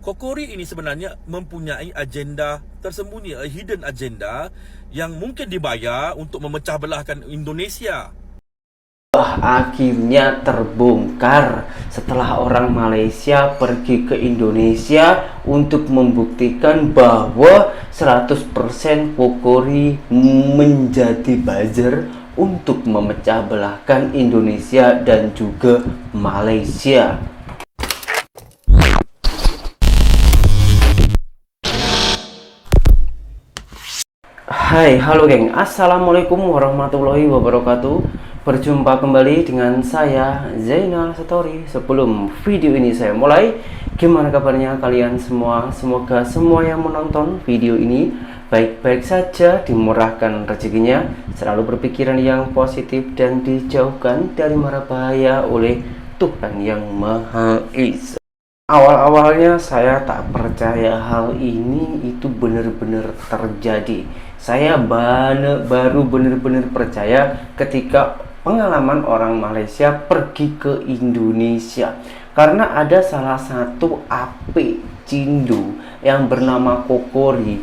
Kokori ini sebenarnya mempunyai agenda tersembunyi, a hidden agenda yang mungkin dibayar untuk memecah belahkan Indonesia. Akhirnya terbongkar setelah orang Malaysia pergi ke Indonesia untuk membuktikan bahwa 100% Kokori menjadi buzzer untuk memecah belahkan Indonesia dan juga Malaysia. Hai, halo geng, assalamualaikum warahmatullahi wabarakatuh. Berjumpa kembali dengan saya Zainal Satori. Sebelum video ini saya mulai, gimana kabarnya kalian semua? Semoga semua yang menonton video ini baik-baik saja, dimurahkan rezekinya, selalu berpikiran yang positif dan dijauhkan dari mara bahaya oleh Tuhan yang Maha Esa. Awal-awalnya saya tak percaya hal ini itu benar-benar terjadi. Saya baru benar-benar percaya ketika pengalaman orang Malaysia pergi ke Indonesia. Karena ada salah satu AP Cindo yang bernama Kokori.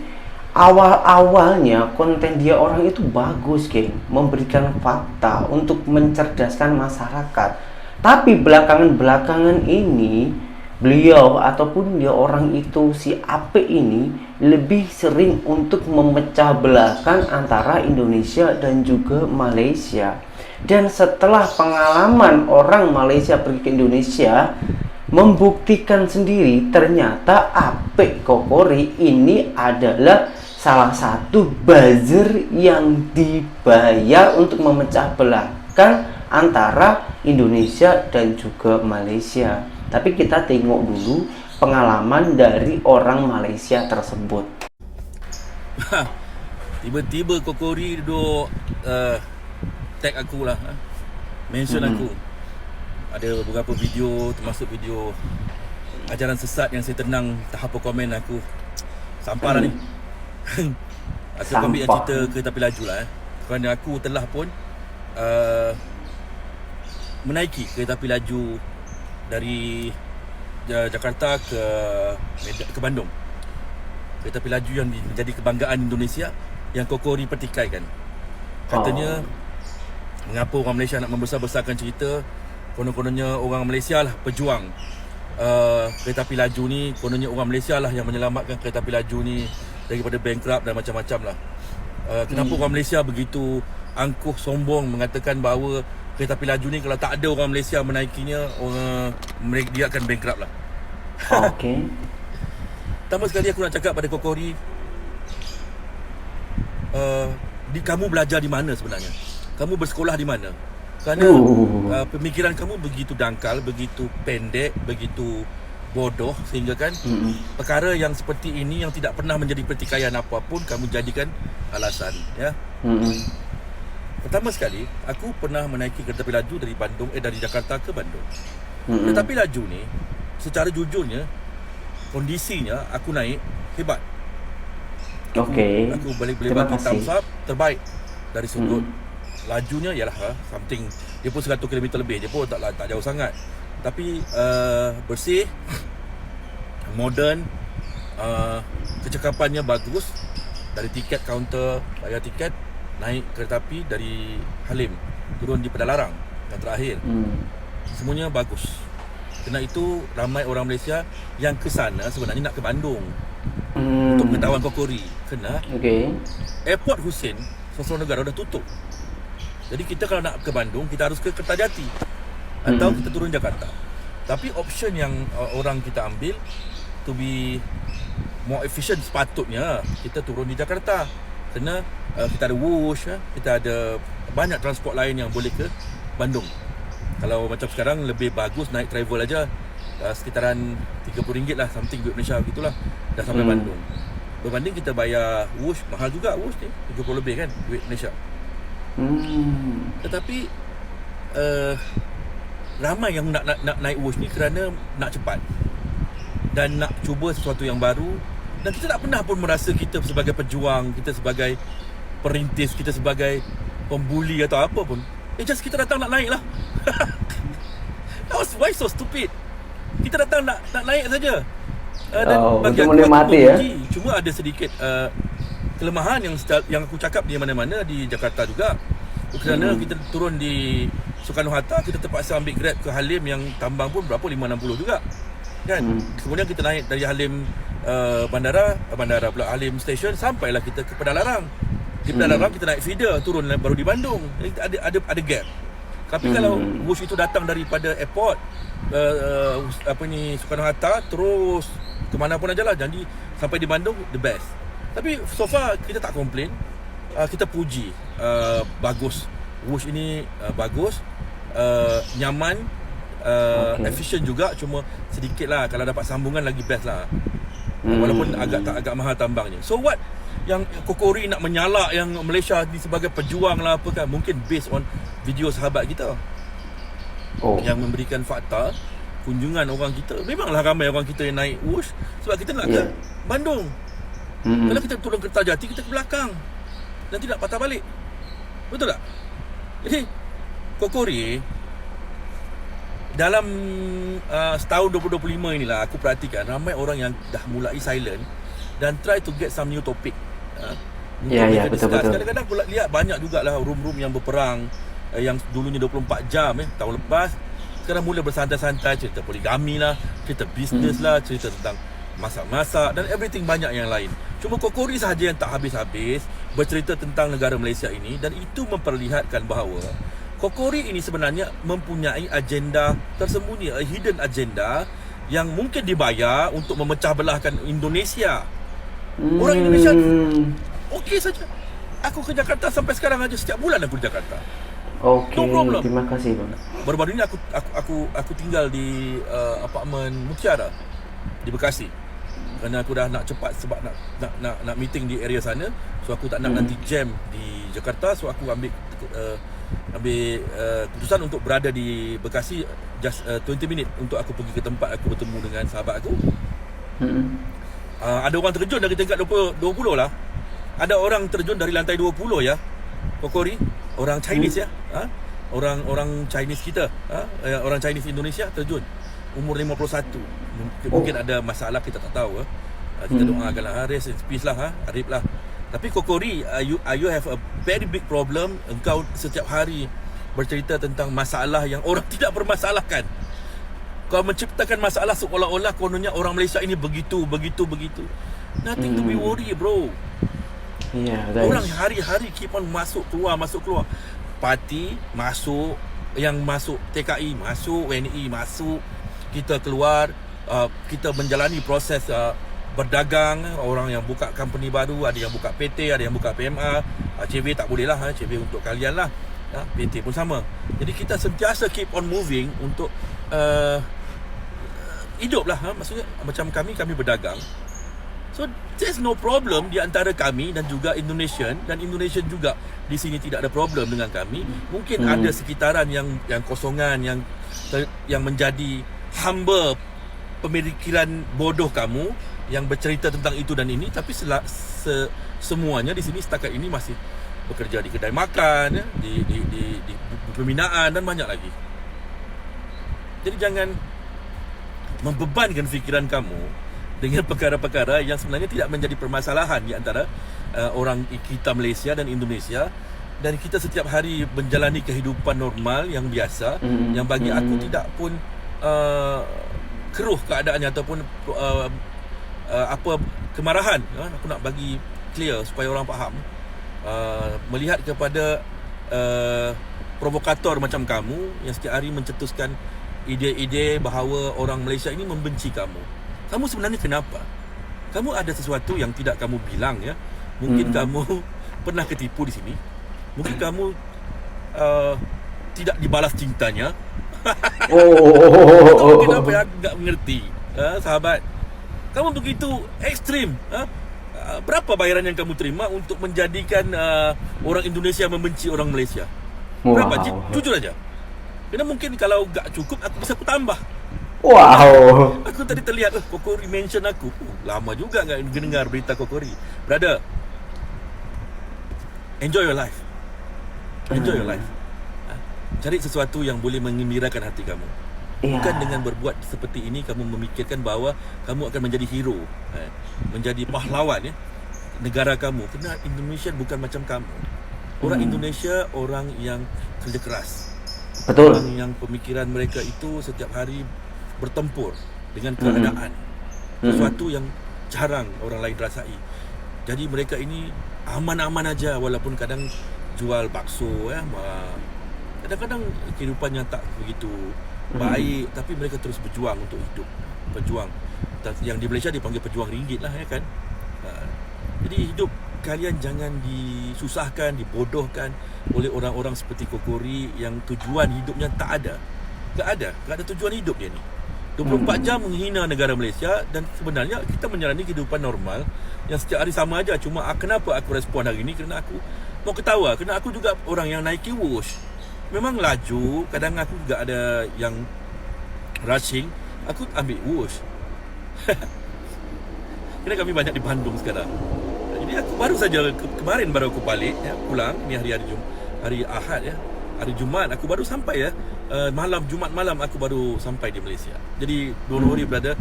Awal-awalnya konten dia orang itu bagus, geng, memberikan fakta untuk mencerdaskan masyarakat. Tapi belakangan ini beliau ataupun dia orang itu, si AP ini, lebih sering untuk memecah belahkan antara Indonesia dan juga Malaysia. Dan setelah pengalaman orang Malaysia pergi ke Indonesia, membuktikan sendiri ternyata AP Kokori ini adalah salah satu buzzer yang dibayar untuk memecah belahkan antara Indonesia dan juga Malaysia. Tapi kita tengok dulu pengalaman dari orang Malaysia tersebut. Tiba-tiba Kokori duduk tag aku lah, mention aku. Ada beberapa video, termasuk video ajaran sesat yang saya tenang, tak apa komen aku. Sampah lah ni. Aku ambil yang cerita kereta api laju lah. Kerana aku telah pun menaiki kereta api laju dari Jakarta ke Bandung. Kereta api laju yang menjadi kebanggaan Indonesia, yang Kokori pertikaikan. Katanya mengapa orang Malaysia nak membesar-besarkan cerita, konon-kononnya orang Malaysia lah pejuang kereta api laju ni. Kononnya orang Malaysia lah yang menyelamatkan kereta api laju ni daripada bankrupt dan macam-macam lah. Kenapa orang Malaysia begitu angkuh, sombong mengatakan bahawa kereta api laju ni kalau tak ada orang Malaysia menaikinya, dia akan bankrupt lah. Okey. Pertama sekali aku nak cakap pada Kokori, kamu belajar di mana sebenarnya? Kamu bersekolah di mana? Kerana pemikiran kamu begitu dangkal, begitu pendek, begitu bodoh, sehingga kan perkara yang seperti ini yang tidak pernah menjadi pertikaian apapun kamu jadikan alasan, ya. Pertama sekali, aku pernah menaiki kereta api laju dari Jakarta ke Bandung. Kereta api laju ni, secara jujurnya, kondisinya aku naik hebat. Okey. Aku boleh bagi thumbs up, terbaik dari sudut. Lajunya ialah something, dia pun 100 km lebih, dia pun tak jauh sangat. Tapi bersih, modern, kecekapannya bagus. Dari tiket kaunter, bayar tiket, naik kereta api dari Halim, turun di Pedalarang yang terakhir. Semuanya bagus. Kerana itu ramai orang Malaysia yang ke sana sebenarnya nak ke Bandung untuk pengetahuan Kokori. Kerana Airport Hussein Sosro Negara dah tutup. Jadi kita kalau nak ke Bandung, kita harus ke Kertajati atau kita turun Jakarta. Tapi option yang orang kita ambil, to be more efficient, sepatutnya kita turun di Jakarta. Kerana kita ada Wush, kita ada banyak transport lain yang boleh ke Bandung. Kalau macam sekarang lebih bagus naik travel aja, sekitaran RM30 lah, something duit Malaysia gitulah, dah sampai Bandung. Berbanding kita bayar Wush, mahal juga Wush ni, 70 lebih kan duit Malaysia. Tetapi ramai yang nak naik Wush ni kerana nak cepat dan nak cuba sesuatu yang baru. Dan kita tak pernah pun merasa kita sebagai pejuang, kita sebagai perintis, kita sebagai pembuli atau apa pun. Just kita datang nak naik lah. Why so stupid? Kita datang nak naik saja. Dan bagi untuk aku menikmati ya. memuji. Cuma ada sedikit kelemahan yang aku cakap di mana-mana di Jakarta juga. Kerana kita turun di Soekarno-Hatta, kita terpaksa ambil Grab ke Halim yang tambang pun berapa 560 juga. Kan? Kemudian kita naik dari Halim bandara pula Halim Station, sampailah kita ke Pedalarang. Di Pedalarang kita naik feeder turun baru di Bandung. Jadi ada gap. Tapi kalau bus itu datang daripada airport Soekarno-Hatta terus ke mana pun ajalah, jadi sampai di Bandung the best. Tapi so far kita tak komplain. Kita puji bagus. Wush ini bagus, nyaman, efisien juga. Cuma sedikit lah, kalau dapat sambungan lagi best lah. Walaupun agak mahal tambangnya. So what yang Kokori nak menyalak yang Malaysia ni sebagai pejuang lah apa kan, mungkin based on video sahabat kita yang memberikan fakta kunjungan orang kita. Memanglah ramai orang kita yang naik Wush sebab kita nak ke Bandung. Kalau kita turun Kertajati, kita ke belakang, nanti nak patah balik. Betul tak? Jadi Kokori dalam setahun 2025 inilah aku perhatikan ramai orang yang dah mulai silent dan try to get some new topic. Ya, betul-betul. Kadang-kadang aku lihat banyak jugalah room-room yang berperang yang dulunya 24 jam tahun lepas, sekarang mula bersantai-santai, cerita poligami lah, cerita bisnes lah, cerita tentang masak-masak dan everything banyak yang lain. Cuma Kokori sahaja yang tak habis-habis bercerita tentang negara Malaysia ini, dan itu memperlihatkan bahawa Kokori ini sebenarnya mempunyai agenda tersembunyi, a hidden agenda yang mungkin dibayar untuk memecah belahkan Indonesia. Orang Indonesia okey saja. Aku ke Jakarta sampai sekarang aja, setiap bulan aku di Jakarta. Okey, no problem. Terima kasih bang. Baru-baru ini aku tinggal di apartmen Mutiara di Bekasi. Kerana aku dah nak cepat sebab nak meeting di area sana. So aku tak nak nanti jam di Jakarta. So aku ambil keputusan untuk berada di Bekasi just 20 minit untuk aku pergi ke tempat aku bertemu dengan sahabat aku. Ada orang terjun dari tingkat 20 lah. Ada orang terjun dari lantai 20 ya. Kokori, orang Chinese ya. Orang Chinese kita, orang Chinese Indonesia terjun. Umur 51. Mungkin ada masalah, kita tak tahu. Kita doakanlah, rest in peace lah, Arif lah. Tapi Kokori, you have a very big problem. Engkau setiap hari bercerita tentang masalah yang orang tidak permasalahkan. Kau menciptakan masalah seolah-olah kononnya orang Malaysia ini begitu. Nothing to be worry, bro. Orang hari-hari keep on masuk keluar. Parti masuk, yang masuk TKI masuk, WNI masuk, kita keluar, kita menjalani proses berdagang. Orang yang buka company baru, ada yang buka PT, ada yang buka PMA. CV tak boleh lah, CV untuk kalian lah. PT pun sama. Jadi kita sentiasa keep on moving untuk hidup lah. Maksudnya macam kami berdagang. So there's no problem di antara kami dan juga Indonesian, dan Indonesian juga di sini tidak ada problem dengan kami. Mungkin ada sekitaran yang kosongan, yang menjadi hamba pemikiran bodoh kamu yang bercerita tentang itu dan ini, tapi semuanya di sini setakat ini masih bekerja di kedai makan, di pembinaan dan banyak lagi. Jadi jangan membebankan fikiran kamu dengan perkara-perkara yang sebenarnya tidak menjadi permasalahan di antara orang kita Malaysia dan Indonesia. Dan kita setiap hari menjalani kehidupan normal yang biasa, yang bagi aku tidak pun keruh keadaannya ataupun apa kemarahan. Aku nak bagi clear supaya orang faham. Melihat kepada provokator macam kamu yang setiap hari mencetuskan ide-ide bahawa orang Malaysia ini membenci kamu. Kamu sebenarnya kenapa? Kamu ada sesuatu yang tidak kamu bilang ya. Mungkin kamu pernah ketipu di sini. Mungkin kamu tidak dibalas cintanya. Atau kenapa yang aku tak mengerti, sahabat. Kamu begitu ekstrim. Berapa bayaran yang kamu terima untuk menjadikan orang Indonesia membenci orang Malaysia? Berapa? Jujur aja. Kerana mungkin kalau tak cukup, aku bisa tambah. Wow. Aku tadi terlihat Kokori mention aku. Lama juga enggak dengar berita Kokori. Brother, enjoy your life. Enjoy your life. Cari sesuatu yang boleh mengembirakan hati kamu. Iya. Bukan dengan berbuat seperti ini kamu memikirkan bahawa kamu akan menjadi hero, menjadi pahlawan negara kamu. Kerana Indonesia bukan macam kamu. Orang Indonesia orang yang kerja keras. Betul. Orang yang pemikiran mereka itu setiap hari bertempur dengan keadaan. Sesuatu yang jarang orang lain rasai. Jadi mereka ini aman-aman aja walaupun kadang jual bakso kadang-kadang kehidupannya tak begitu baik, tapi mereka terus berjuang untuk hidup. Berjuang. Yang di Malaysia dipanggil pejuang ringgit lah kan. Jadi hidup kalian jangan disusahkan, dibodohkan oleh orang-orang seperti Kokori yang tujuan hidupnya tak ada. Tak ada tujuan hidup dia ni. 24 jam menghina negara Malaysia, dan sebenarnya kita menjalani kehidupan normal yang setiap hari sama aja. Cuma kenapa aku respon hari ni? Kerana aku mau ketawa. Kerana aku juga orang yang naiki wush. Memang laju, kadang aku juga ada yang rushing, aku ambil wush. Kerana kami banyak di Bandung sekarang. Jadi aku baru saja kemarin baru aku balik pulang ni hari Ahad hari Jumaat aku baru sampai Jumaat malam aku baru sampai di Malaysia. Jadi don't worry brother,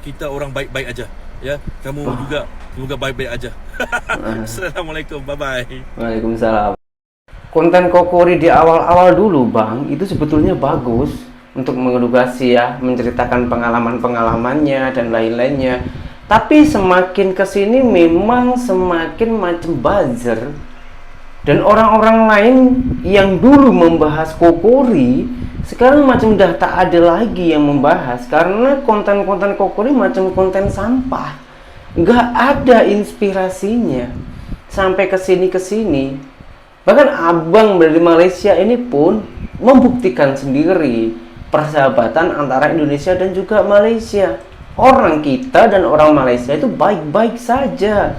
kita orang baik-baik aja ya. Kamu juga semoga baik-baik aja. Assalamualaikum, bye bye. Waalaikumsalam. Konten Kokori di awal-awal dulu Bang, itu sebetulnya bagus untuk mengedukasi ya, menceritakan pengalaman-pengalamannya dan lain-lainnya. Tapi semakin kesini memang semakin macam buzzer. Dan orang-orang lain yang dulu membahas Kokori sekarang macam dah tak ada lagi yang membahas, karena konten-konten Kokori macam konten sampah, nggak ada inspirasinya sampai kesini. Bahkan abang dari Malaysia ini pun membuktikan sendiri persahabatan antara Indonesia dan juga Malaysia. Orang kita dan orang Malaysia itu baik-baik saja.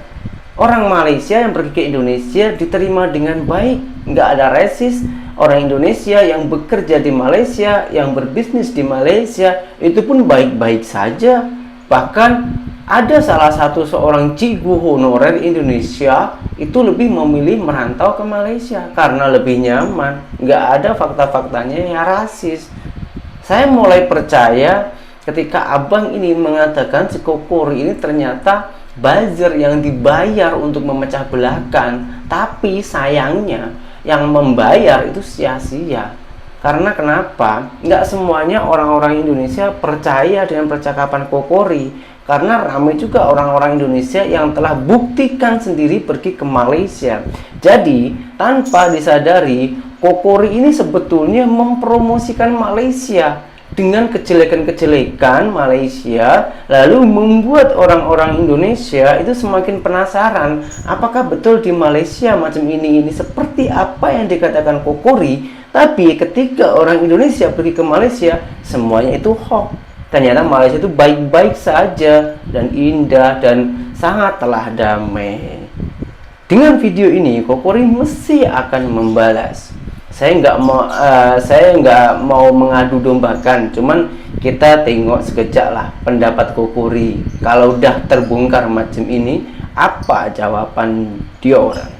Orang Malaysia yang pergi ke Indonesia diterima dengan baik, nggak ada resis. Orang Indonesia yang bekerja di Malaysia, yang berbisnis di Malaysia, itu pun baik-baik saja. Bahkan ada salah satu seorang cikgu honorer Indonesia itu lebih memilih merantau ke Malaysia karena lebih nyaman. Nggak ada fakta-faktanya yang rasis. Saya mulai percaya ketika abang ini mengatakan si Kokori ini ternyata buzzer yang dibayar untuk memecah belahkan, tapi sayangnya yang membayar itu sia-sia. Karena kenapa? Nggak semuanya orang-orang Indonesia percaya dengan percakapan Kokori, karena ramai juga orang-orang Indonesia yang telah buktikan sendiri pergi ke Malaysia. Jadi tanpa disadari, Kokori ini sebetulnya mempromosikan Malaysia dengan kejelekan-kejelekan Malaysia, lalu membuat orang-orang Indonesia itu semakin penasaran apakah betul di Malaysia macam ini seperti apa yang dikatakan Kokori. Tapi ketika orang Indonesia pergi ke Malaysia, semuanya itu hoax. Ternyata Malaysia itu baik-baik saja dan indah dan sangatlah damai. Dengan video ini Kokori mesti akan membalas. Saya nggak mau mengadu dombakan, cuman kita tengok sekejap lah pendapat Kokori. Kalau udah terbongkar macam ini, apa jawaban dia orang?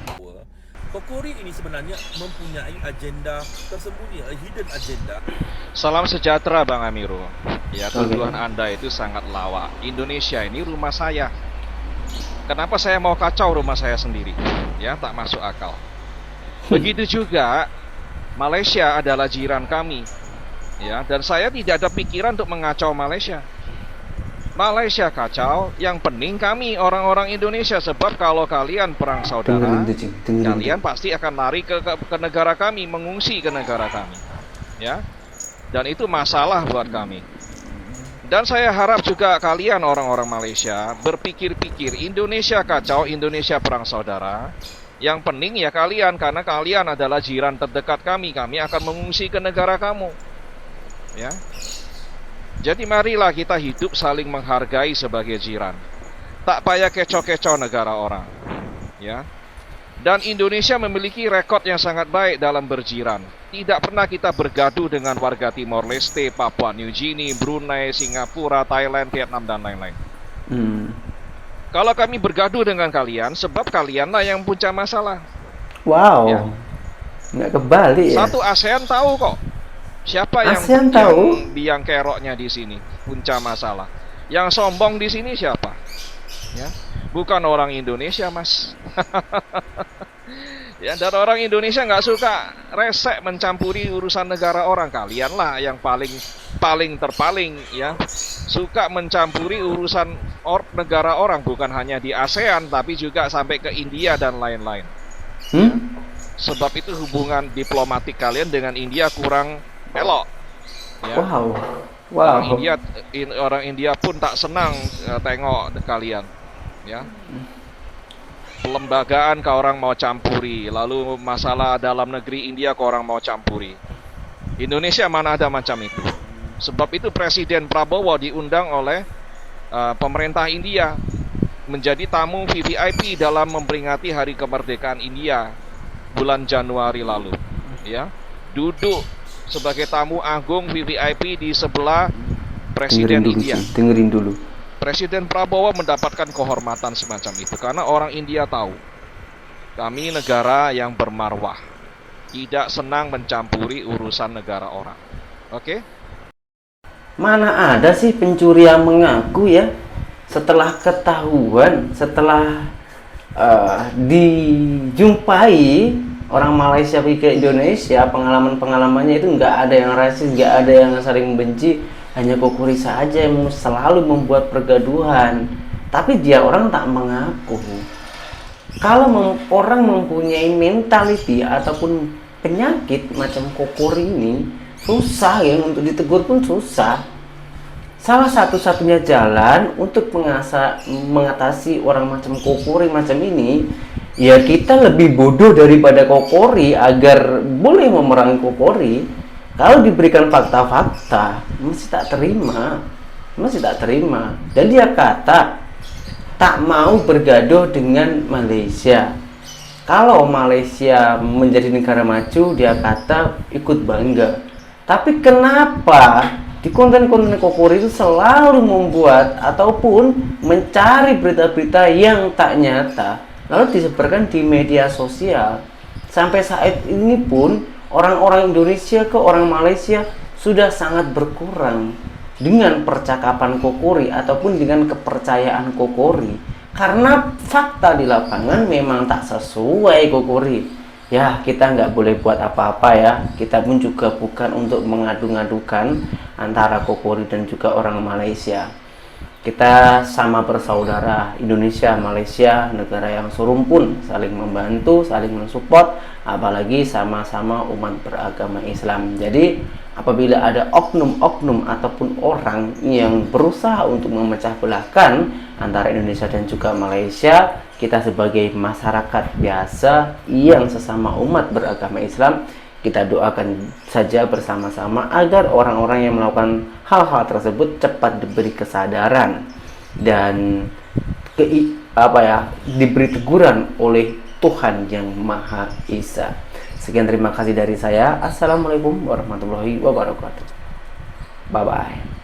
Kokori ini sebenarnya mempunyai agenda tersembunyi, hidden agenda. Salam sejahtera Bang Amiru. Ya, tuduhan Anda itu sangat lawak. Indonesia ini rumah saya. Kenapa saya mau kacau rumah saya sendiri? Ya, tak masuk akal. Begitu juga Malaysia adalah jiran kami, ya, dan saya tidak ada pikiran untuk mengacau Malaysia. Malaysia kacau, yang penting kami orang-orang Indonesia, sebab kalau kalian perang saudara, kalian pasti akan lari ke negara kami, mengungsi ke negara kami, ya, dan itu masalah buat kami. Dan saya harap juga kalian orang-orang Malaysia berpikir-pikir, Indonesia kacau, Indonesia perang saudara. Yang penting ya kalian, karena kalian adalah jiran terdekat kami akan mengungsi ke negara kamu. Ya. Jadi marilah kita hidup saling menghargai sebagai jiran. Tak payah kecoh-kecoh negara orang. Ya. Dan Indonesia memiliki rekod yang sangat baik dalam berjiran. Tidak pernah kita bergaduh dengan warga Timor Leste, Papua New Guinea, Brunei, Singapura, Thailand, Vietnam, dan lain-lain. Kalau kami bergaduh dengan kalian, sebab kalianlah yang punya masalah. Wow, ya. Nggak kebalik ya. Satu ASEAN tahu kok. Siapa yang ASEAN tahu. biang keroknya di sini? Punca masalah. Yang sombong di sini siapa? Ya, bukan orang Indonesia, Mas. Ya, dan orang Indonesia nggak suka resek mencampuri urusan negara orang. Kalian lah yang paling terpaling, ya, suka mencampuri urusan negara orang, bukan hanya di ASEAN tapi juga sampai ke India dan lain-lain. Ya. Sebab itu hubungan diplomatik kalian dengan India kurang elok. Ya. Wow. Orang India pun tak senang tengok kalian. Ya. Pelembagaan kau orang mau campuri, lalu masalah dalam negeri India kau orang mau campuri. Indonesia mana ada macam itu. Sebab itu Presiden Prabowo diundang oleh pemerintah India menjadi tamu VVIP dalam memperingati Hari Kemerdekaan India bulan Januari lalu. Ya, duduk sebagai tamu agung VVIP di sebelah Presiden India. Dengerin dulu. Presiden Prabowo mendapatkan kehormatan semacam itu karena orang India tahu kami negara yang bermarwah, tidak senang mencampuri urusan negara orang. Oke? Mana ada sih pencuri yang mengaku ya setelah ketahuan, setelah dijumpai orang Malaysia pergi ke Indonesia, pengalamannya itu nggak ada yang rasis, nggak ada yang saling benci. Hanya Kokori saja yang selalu membuat pergaduhan. Tapi dia orang tak mengaku. Kalau orang mempunyai mentality ataupun penyakit macam Kokori ini, susah ya, untuk ditegur pun susah. Salah satu-satunya jalan untuk mengatasi orang macam Kokori macam ini, ya kita lebih bodoh daripada Kokori agar boleh memerangi Kokori. Kalau diberikan fakta-fakta, masih tak terima. Dan dia kata tak mau bergaduh dengan Malaysia. Kalau Malaysia menjadi negara maju, dia kata ikut bangga. Tapi kenapa di konten-konten Kokori itu selalu membuat ataupun mencari berita-berita yang tak nyata, lalu disebarkan di media sosial. Sampai saat ini pun orang-orang Indonesia ke orang Malaysia sudah sangat berkurang dengan percakapan Kokori ataupun dengan kepercayaan Kokori, karena fakta di lapangan memang tak sesuai Kokori. Ya, kita nggak boleh buat apa-apa ya. Kita pun juga bukan untuk mengadu-ngadukan antara Kokori dan juga orang Malaysia. Kita sama bersaudara, Indonesia, Malaysia, negara yang serumpun, saling membantu, saling mensupport, apalagi sama-sama umat beragama Islam. Jadi apabila ada oknum-oknum ataupun orang yang berusaha untuk memecah belahkan antara Indonesia dan juga Malaysia, kita sebagai masyarakat biasa yang sesama umat beragama Islam, kita doakan saja bersama-sama agar orang-orang yang melakukan hal-hal tersebut cepat diberi kesadaran dan diberi teguran oleh Tuhan yang Maha Esa. Sekian, terima kasih dari saya. Assalamualaikum warahmatullahi wabarakatuh. Bye bye.